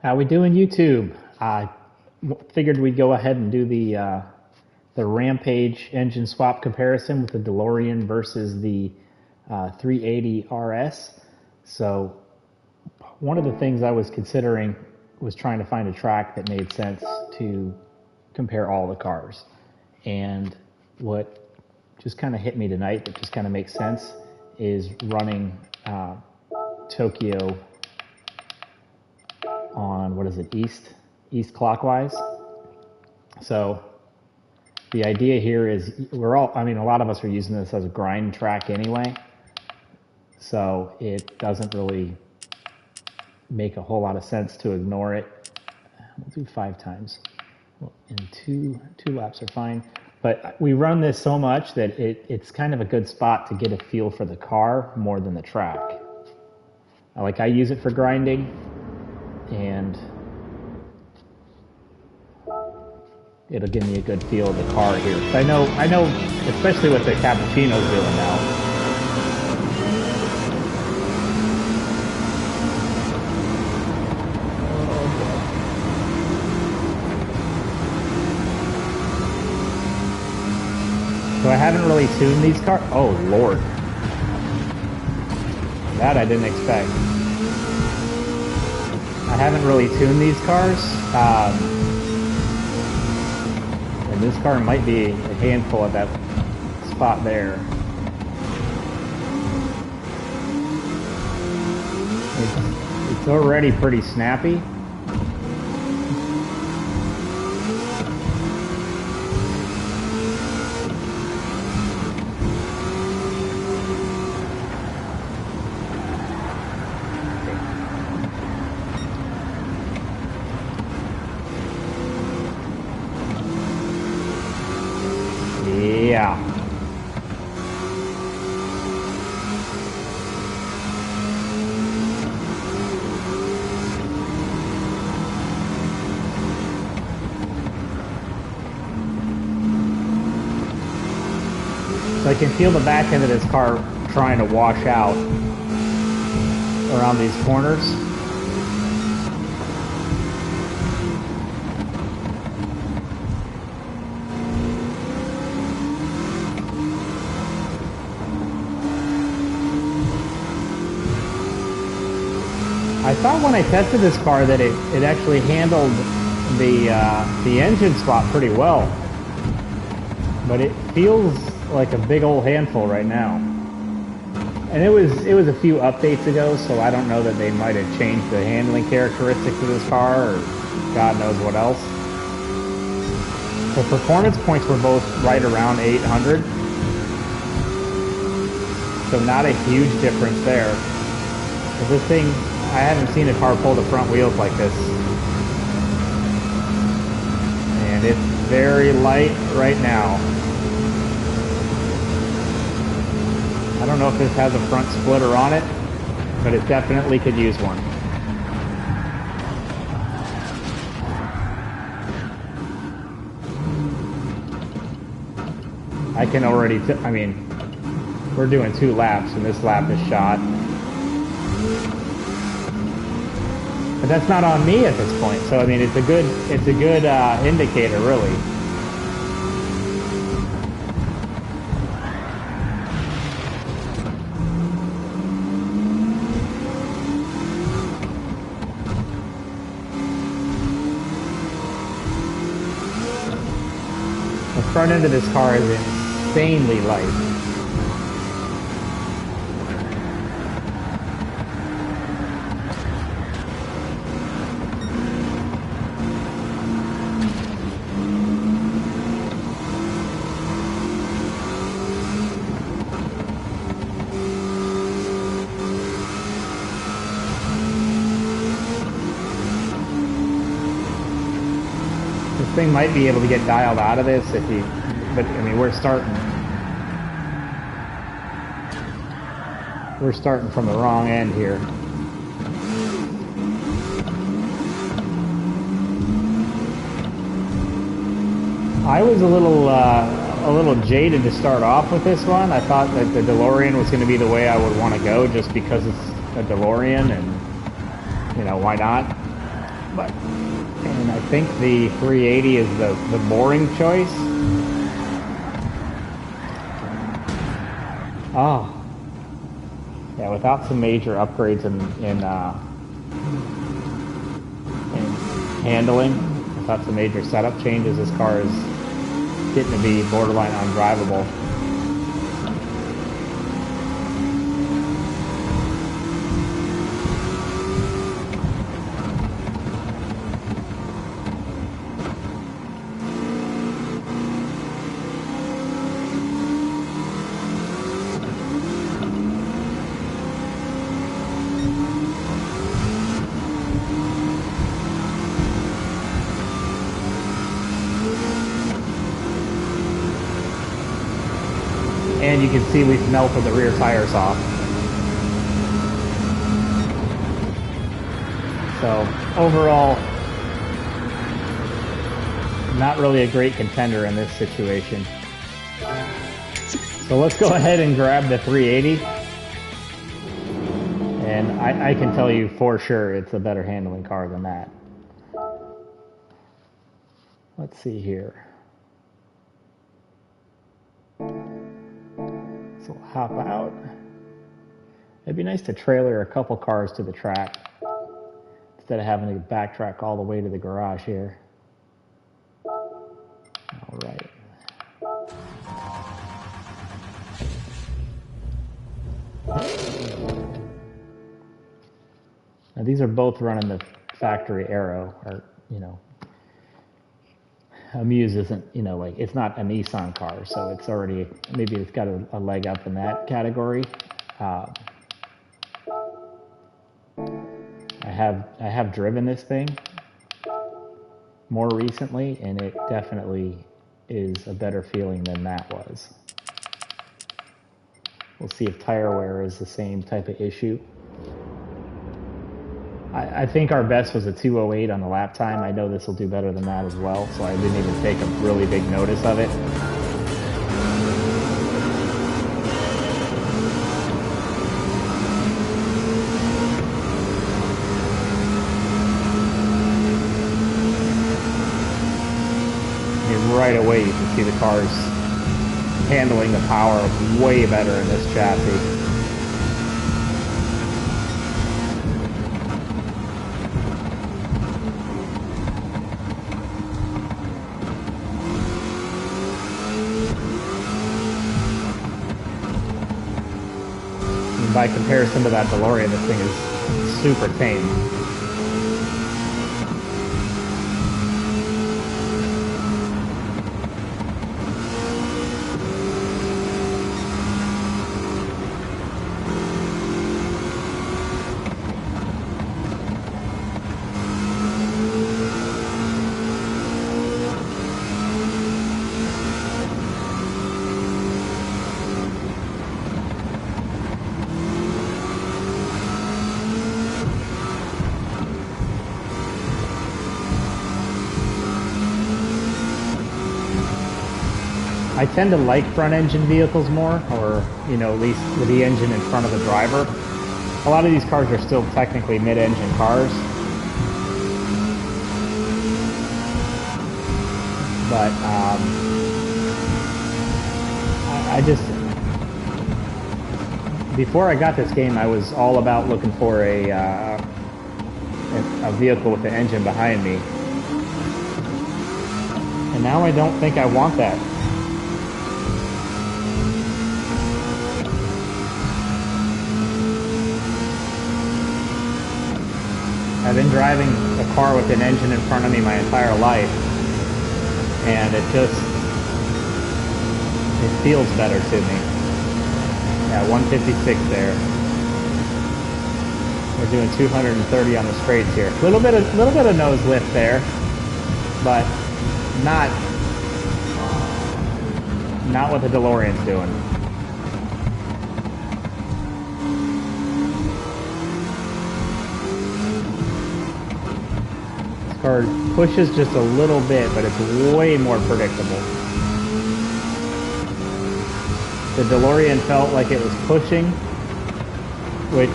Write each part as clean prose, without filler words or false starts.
How we doing, YouTube? I figured we'd go ahead and do the Rampage engine swap comparison with the Delorean versus the 380 RS. So one of the things I was considering was trying to find a track that made sense to compare all the cars. And what just kind of hit me tonight that just kind of makes sense is running Tokyo on, what is it, east clockwise. So the idea here is a lot of us are using this as a grind track anyway, so it doesn't really make a whole lot of sense to ignore it. We'll do 5 times, and two laps are fine. But we run this so much that it's kind of a good spot to get a feel for the car more than the track. I use it for grinding, and it'll give me a good feel of the car here. So I know, especially what the Cappuccino's doing now. So I haven't really tuned these cars. Oh Lord, that I didn't expect. I haven't really tuned these cars, and this car might be a handful at that spot there. It's already pretty snappy. Yeah. So I can feel the back end of this car trying to wash out around these corners. I thought when I tested this car that it actually handled the engine swap pretty well, but it feels like a big old handful right now. And it was a few updates ago, so I don't know that they might have changed the handling characteristics of this car, or God knows what else. The performance points were both right around 800, so not a huge difference there. But this thing, I haven't seen a car pull the front wheels like this. And it's very light right now. I don't know if this has a front splitter on it, but it definitely could use one. I can already, we're doing 2 laps and this lap is shot. But that's not on me at this point, so it's a good indicator, really. The front end of this car is insanely light. This thing might be able to get dialed out of this if you, but we're starting from the wrong end here. I was a little jaded to start off with this one. I thought that the Delorean was going to be the way I would want to go, just because it's a Delorean, and why not? And I think the 380 is the boring choice. Oh. Yeah, without some major upgrades in handling, without some major setup changes, this car is getting to be borderline undrivable. And you can see we've melted the rear tires off. So overall, not really a great contender in this situation. So let's go ahead and grab the 380. And I can tell you for sure it's a better handling car than that. Let's see here. So we'll hop out. It'd be nice to trailer a couple cars to the track instead of having to backtrack all the way to the garage here. All right. Now these are both running the factory Aero, or, you know, Amuse isn't, you know, like, it's not a Nissan car, so it's already, maybe it's got a leg up in that category. I have driven this thing more recently, and it definitely is a better feeling than that was. We'll see if tire wear is the same type of issue. I think our best was a 208 on the lap time. I know this will do better than that as well, so I didn't even take a really big notice of it. And right away you can see the car's handling the power way better in this chassis. By comparison to that Delorean, this thing is super tame. I tend to like front engine vehicles more, or, you know, at least with the engine in front of the driver. A lot of these cars are still technically mid-engine cars. But I just, before I got this game, I was all about looking for a vehicle with an engine behind me. And now I don't think I want that. I've been driving a car with an engine in front of me my entire life, and it feels better to me. Yeah, 156 there. We're doing 230 on the straights here. Little bit of nose lift there, but not what the DeLorean's doing. Car pushes just a little bit, but it's way more predictable. The DeLorean felt like it was pushing, which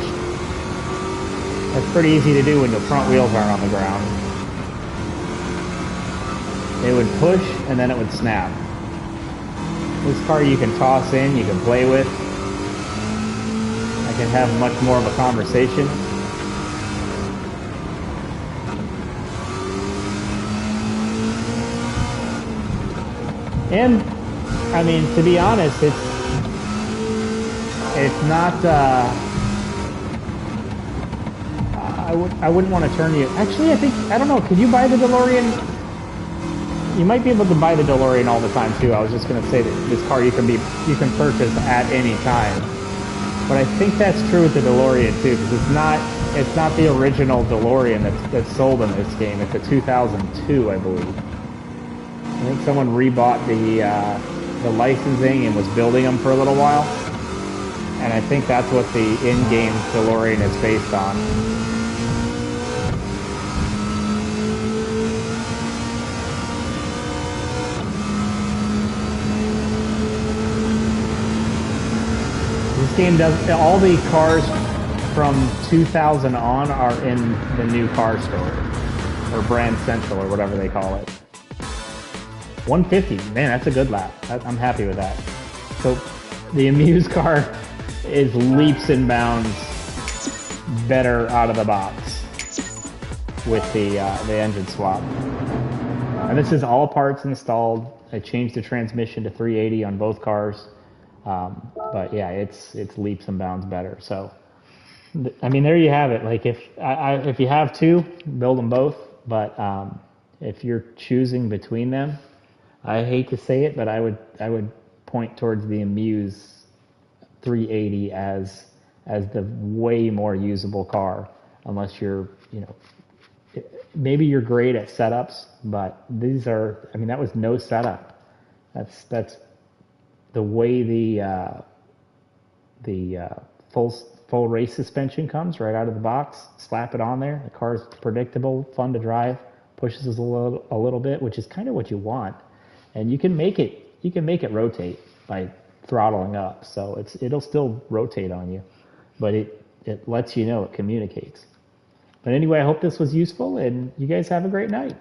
that's pretty easy to do when the front wheels aren't on the ground. it would push and then it would snap. This car you can toss in, you can play with. I can have much more of a conversation. And, I mean, to be honest, it's not, I wouldn't want to turn you, actually, I don't know, could you buy the DeLorean? You might be able to buy the DeLorean all the time too. I was just going to say that this car you can purchase at any time. But I think that's true with the DeLorean too, because it's not the original DeLorean that's sold in this game. It's a 2002, I believe. I think someone rebought the licensing and was building them for a little while. And I think that's what the in-game DeLorean is based on. This game does, all the cars from 2000 on are in the new car store, or Brand Central, or whatever they call it. 150, man, that's a good lap. I'm happy with that. So the Amuse car is leaps and bounds better out of the box with the engine swap. And this is all parts installed. I changed the transmission to 380 on both cars. But yeah, it's leaps and bounds better. So, I mean, there you have it. Like if you have two, build them both. But if you're choosing between them, I hate to say it, but I would point towards the Amuse 380 as the way more usable car, unless you're, maybe you're great at setups, but these are, I mean, that was no setup. That's the way the full race suspension comes right out of the box. Slap it on there. The car's predictable, fun to drive, pushes us a little bit, which is kind of what you want. And you can make it rotate by throttling up, so it'll still rotate on you, but it lets you know, it communicates. But anyway, I hope this was useful, and you guys have a great night.